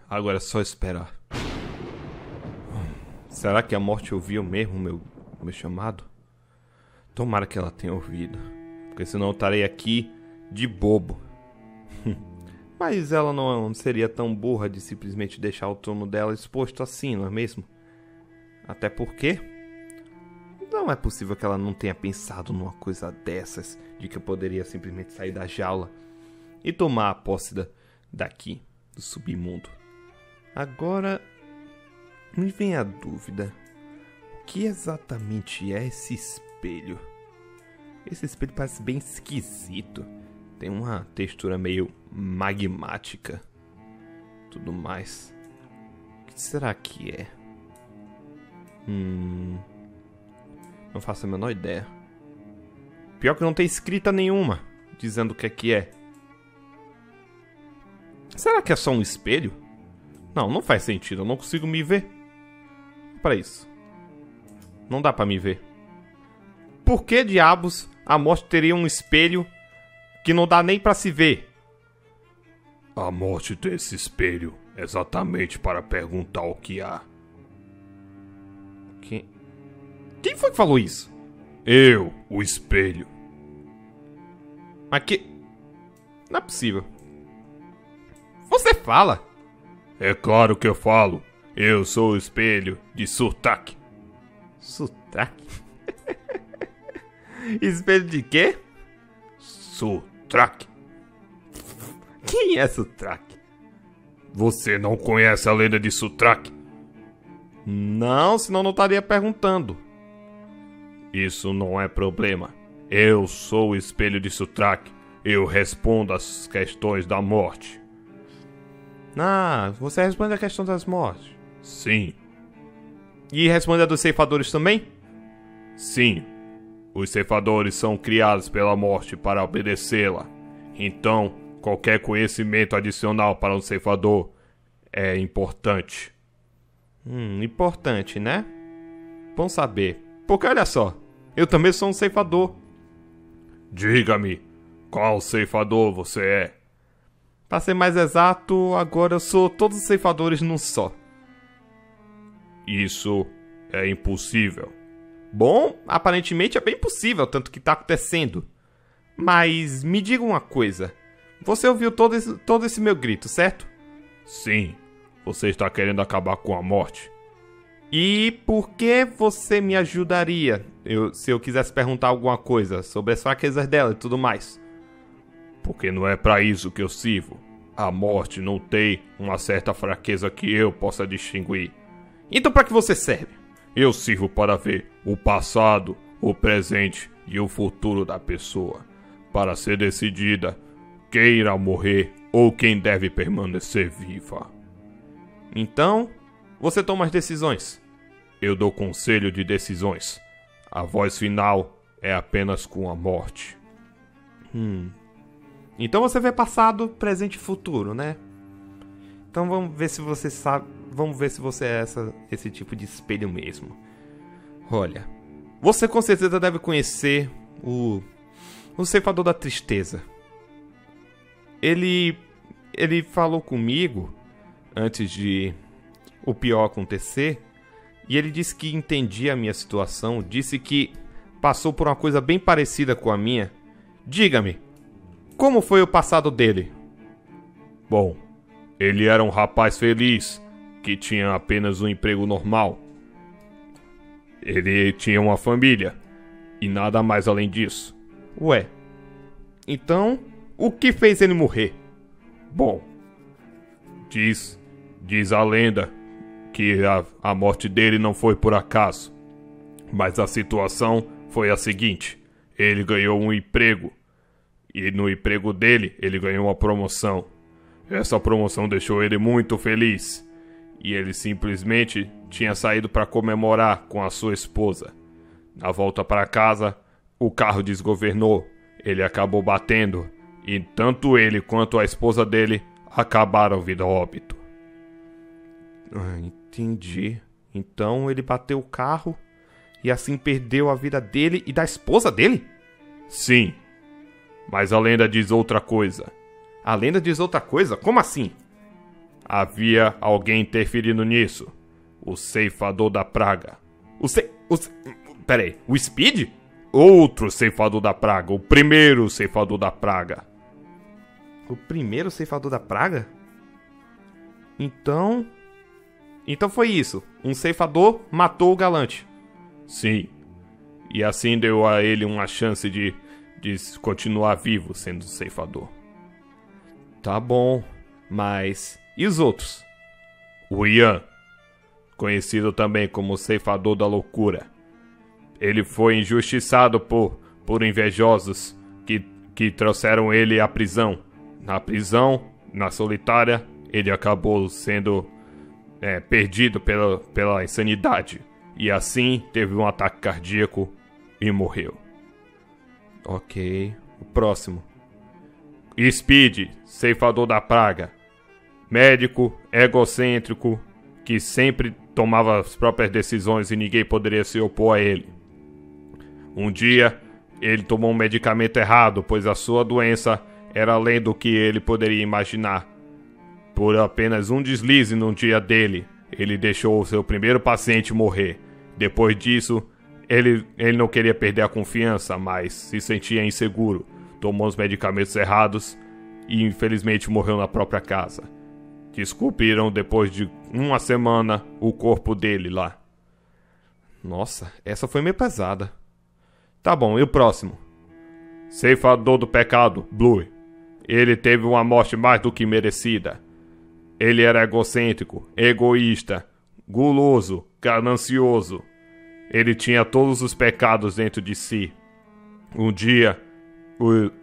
Agora é só esperar. Será que a morte ouviu mesmo meu chamado? Tomara que ela tenha ouvido, porque senão eu estarei aqui de bobo. Mas ela não seria tão burra de simplesmente deixar o trono dela exposto assim, não é mesmo? Até porque não é possível que ela não tenha pensado numa coisa dessas, de que eu poderia simplesmente sair da jaula e tomar a posse daqui, do submundo. Agora, me vem a dúvida. O que exatamente é esse espelho? Esse espelho parece bem esquisito. Tem uma textura meio magmática. Tudo mais. O que será que é? Não faço a menor ideia. Pior que não tem escrita nenhuma dizendo o que é que é. Será que é só um espelho? Não faz sentido. Eu não consigo me ver. Para isso. Não dá pra me ver. Por que diabos a morte teria um espelho que não dá nem pra se ver? A morte tem esse espelho exatamente para perguntar o que há. Quem foi que falou isso? Eu, o espelho. Mas que... Não é possível. Você fala? É claro que eu falo. Eu sou o espelho de Surtrak. Surtrak? Espelho de quê? Surtrak. Quem é Surtrak? Você não conhece a lenda de Surtrak? Não, senão não estaria perguntando. Isso não é problema. Eu sou o espelho de Surtrak. Eu respondo às questões da morte. Você responde a questão das mortes? Sim. E responde a dos ceifadores também? Sim. Os ceifadores são criados pela morte para obedecê-la. Então, qualquer conhecimento adicional para um ceifador é importante. Importante, né? Bom saber. Porque olha só, eu também sou um ceifador. Diga-me, qual ceifador você é? Pra ser mais exato, agora eu sou todos os ceifadores num só. Isso é impossível. Bom, aparentemente é bem possível, tanto que tá acontecendo. Mas me diga uma coisa. Você ouviu todo esse meu grito, certo? Sim, você está querendo acabar com a morte. E por que você me ajudaria se eu quisesse perguntar alguma coisa sobre as fraquezas dela e tudo mais? Porque não é para isso que eu sirvo. A morte não tem uma certa fraqueza que eu possa distinguir. Então para que você serve? Eu sirvo para ver o passado, o presente e o futuro da pessoa, para ser decidida quem irá morrer ou quem deve permanecer viva. Então, você toma as decisões. Eu dou conselho de decisões. A voz final é apenas com a morte. Então você vê passado, presente e futuro, né? Então vamos ver se você sabe. Vamos ver se você é esse tipo de espelho mesmo. Olha, você com certeza deve conhecer o ceifador da tristeza. Ele falou comigo antes de o pior acontecer. E ele disse que entendia a minha situação. Disse que passou por uma coisa bem parecida com a minha. Diga-me, como foi o passado dele? Bom, ele era um rapaz feliz, que tinha apenas um emprego normal. Ele tinha uma família, e nada mais além disso. Ué, então, o que fez ele morrer? Bom, diz a lenda que a morte dele não foi por acaso. Mas a situação foi a seguinte: ele ganhou um emprego. E no emprego dele, ele ganhou uma promoção. Essa promoção deixou ele muito feliz. E ele simplesmente tinha saído para comemorar com a sua esposa. Na volta para casa, o carro desgovernou. Ele acabou batendo. E tanto ele quanto a esposa dele acabaram vindo a óbito. Entendi. Então ele bateu o carro e assim perdeu a vida dele e da esposa dele? Sim. Mas a lenda diz outra coisa. A lenda diz outra coisa? Como assim? havia alguém interferindo nisso. O ceifador da praga. Peraí, o Speed? Outro ceifador da praga. O primeiro ceifador da praga. O primeiro ceifador da praga? Então foi isso. Um ceifador matou o Galante. Sim. E assim deu a ele uma chance de continuar vivo sendo ceifador. Tá bom, mas e os outros? O Ian, conhecido também como ceifador da loucura. Ele foi injustiçado por invejosos que trouxeram ele à prisão. Na prisão, na solitária, ele acabou sendo perdido pela insanidade. E assim teve um ataque cardíaco e morreu. Ok, o próximo. Speed, ceifador da praga. Médico, egocêntrico, que sempre tomava as próprias decisões e ninguém poderia se opor a ele. Um dia, ele tomou um medicamento errado, pois a sua doença era além do que ele poderia imaginar. Por apenas um deslize no dia dele, ele deixou o seu primeiro paciente morrer. Depois disso, ele não queria perder a confiança, mas se sentia inseguro. Tomou os medicamentos errados e infelizmente morreu na própria casa. Descobriram depois de uma semana o corpo dele lá. Nossa, essa foi meio pesada. Tá bom, e o próximo? Ceifador do pecado, Blue. Ele teve uma morte mais do que merecida. Ele era egocêntrico, egoísta, guloso, ganancioso. Ele tinha todos os pecados dentro de si. Um dia,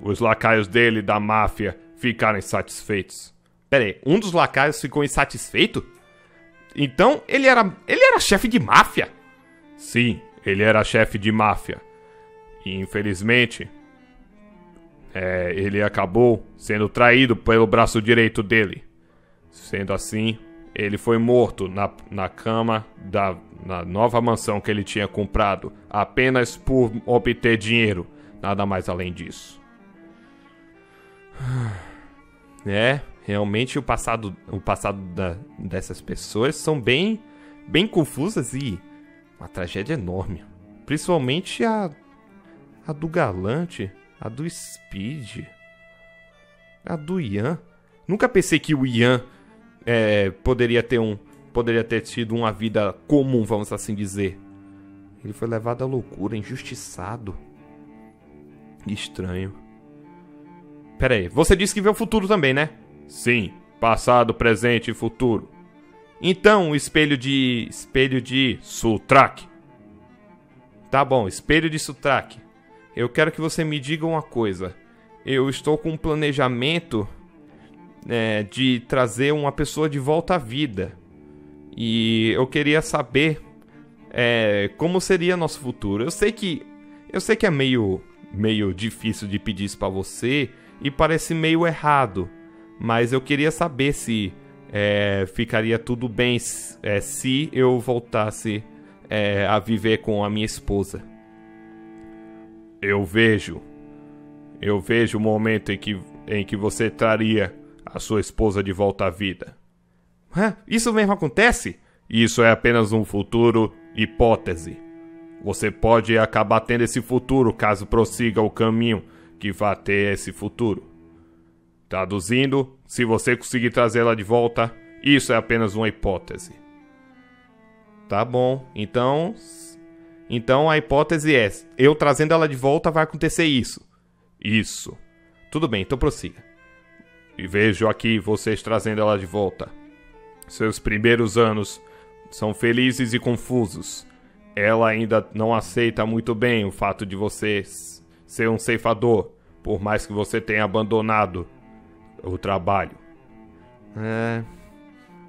os lacaios dele, da máfia, ficaram insatisfeitos. Pera aí, um dos lacaios ficou insatisfeito? Então, ele era chefe de máfia? Sim, ele era chefe de máfia. E, infelizmente, ele acabou sendo traído pelo braço direito dele. Sendo assim, ele foi morto na cama na nova mansão que ele tinha comprado, apenas por obter dinheiro. Nada mais além disso. Realmente o passado dessas pessoas são bem confusas e uma tragédia enorme. Principalmente a do Galante, a do Speed, a do Ian. Nunca pensei que o Ian poderia ter tido uma vida comum, vamos assim dizer. Ele foi levado à loucura, injustiçado. Estranho. Pera aí, você disse que vê o futuro também, né? Sim, passado, presente e futuro. Então, o espelho de Sultrak. Tá bom, espelho de Sultrak. Eu quero que você me diga uma coisa. Eu estou com um planejamento de trazer uma pessoa de volta à vida. E eu queria saber como seria nosso futuro. Eu sei que é meio difícil de pedir isso pra você e parece meio errado. Mas eu queria saber se ficaria tudo bem se eu voltasse a viver com a minha esposa. Eu vejo o momento em que você traria a sua esposa de volta à vida. Isso mesmo acontece? Isso é apenas um futuro hipótese. Você pode acabar tendo esse futuro caso prossiga o caminho que vai ter esse futuro. Traduzindo, se você conseguir trazê-la de volta, isso é apenas uma hipótese. Tá bom, então a hipótese é, eu trazendo ela de volta vai acontecer isso. Isso. Tudo bem, então prossiga. E vejo aqui vocês trazendo ela de volta. Seus primeiros anos são felizes e confusos. Ela ainda não aceita muito bem o fato de você ser um ceifador, por mais que você tenha abandonado o trabalho.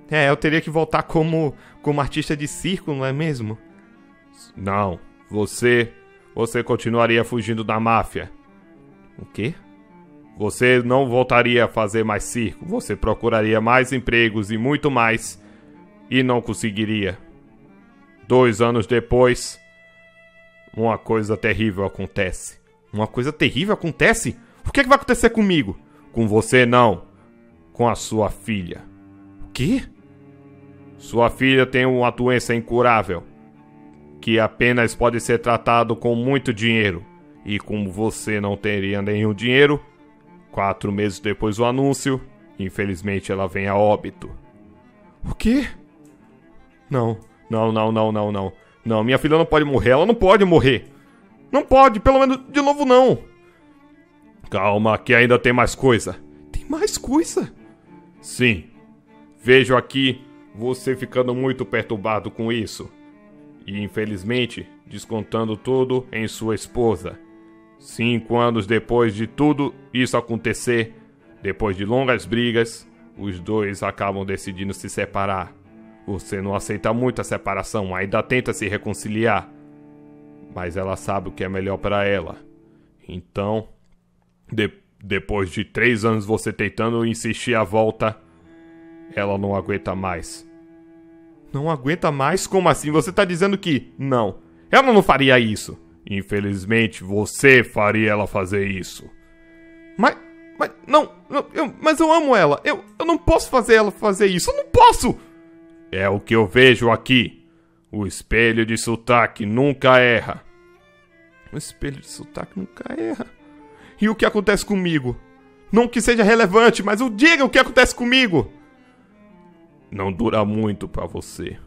Eu teria que voltar como artista de circo, não é mesmo? Não, você continuaria fugindo da máfia. O quê? Você não voltaria a fazer mais circo. Você procuraria mais empregos e muito mais, e não conseguiria. 2 anos depois, uma coisa terrível acontece. Uma coisa terrível acontece? O que vai acontecer comigo? Com você não, com a sua filha. O quê? Sua filha tem uma doença incurável, que apenas pode ser tratado com muito dinheiro. E como você não teria nenhum dinheiro, 4 meses depois do anúncio, infelizmente ela vem a óbito. O quê? Não, minha filha não pode morrer, ela não pode morrer. Não pode, pelo menos de novo não. Calma, que ainda tem mais coisa. Tem mais coisa? Sim. Vejo aqui você ficando muito perturbado com isso. E infelizmente, descontando tudo em sua esposa. 5 anos depois de tudo isso acontecer, depois de longas brigas, os dois acabam decidindo se separar. Você não aceita muito a separação, ainda tenta se reconciliar. Mas ela sabe o que é melhor para ela. Então, depois de 3 anos você tentando insistir a volta, ela não aguenta mais. Não aguenta mais? Como assim? Você tá dizendo que... Não, ela não faria isso. Infelizmente, você faria ela fazer isso. Mas eu amo ela. Eu não posso fazer ela fazer isso. Eu não posso! É o que eu vejo aqui. O espelho de sotaque nunca erra. O espelho de sotaque nunca erra. E o que acontece comigo? Não que seja relevante, mas diga o que acontece comigo. Não dura muito pra você.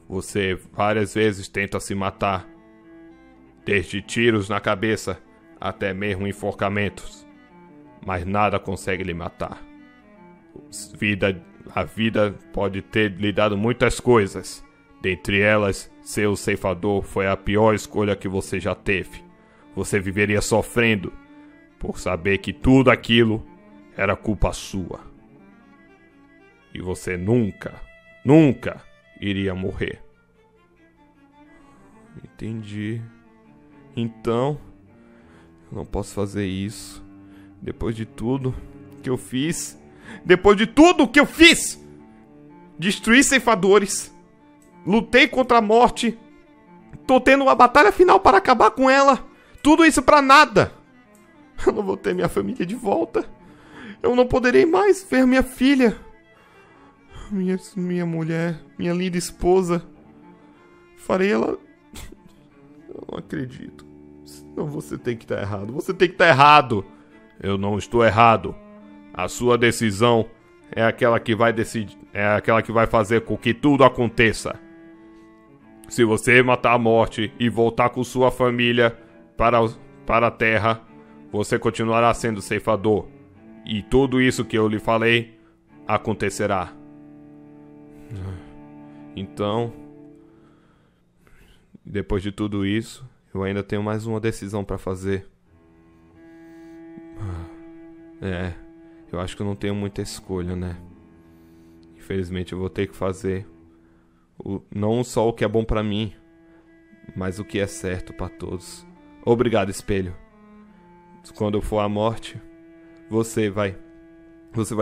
Você várias vezes tenta se matar. Desde tiros na cabeça até mesmo enforcamentos. Mas nada consegue lhe matar. A vida pode ter lhe dado muitas coisas. Dentre elas, ser o ceifador foi a pior escolha que você já teve. Você viveria sofrendo por saber que tudo aquilo era culpa sua. E você nunca iria morrer. Entendi. Então, eu não posso fazer isso. Depois de tudo que eu fiz. Depois de tudo que eu fiz! Destruí ceifadores. Lutei contra a morte. Tô tendo uma batalha final para acabar com ela. Tudo isso pra nada. Eu não vou ter minha família de volta. Eu não poderei mais ver minha filha. Minha mulher. Minha linda esposa. Farei ela... Eu não acredito. Não, você tem que estar errado. Você tem que estar errado. Eu não estou errado. A sua decisão é aquela que vai decidir, é aquela que vai fazer com que tudo aconteça. Se você matar a morte e voltar com sua família para a terra, você continuará sendo ceifador. E tudo isso que eu lhe falei acontecerá. Então, depois de tudo isso, eu ainda tenho mais uma decisão para fazer. Eu acho que eu não tenho muita escolha, né? Infelizmente eu vou ter que fazer não só o que é bom pra mim, mas o que é certo pra todos. Obrigado, espelho. Quando eu for à morte, você vai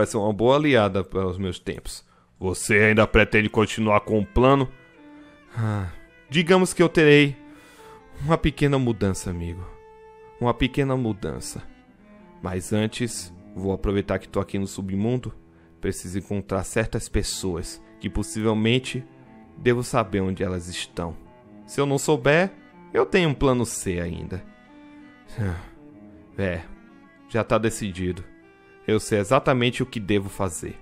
ser uma boa aliada para os meus tempos. Você ainda pretende continuar com o plano? Digamos que eu terei uma pequena mudança, amigo. Uma pequena mudança. Mas antes, vou aproveitar que tô aqui no submundo. Preciso encontrar certas pessoas que possivelmente devo saber onde elas estão. Se eu não souber, eu tenho um plano C ainda. Já tá decidido. Eu sei exatamente o que devo fazer.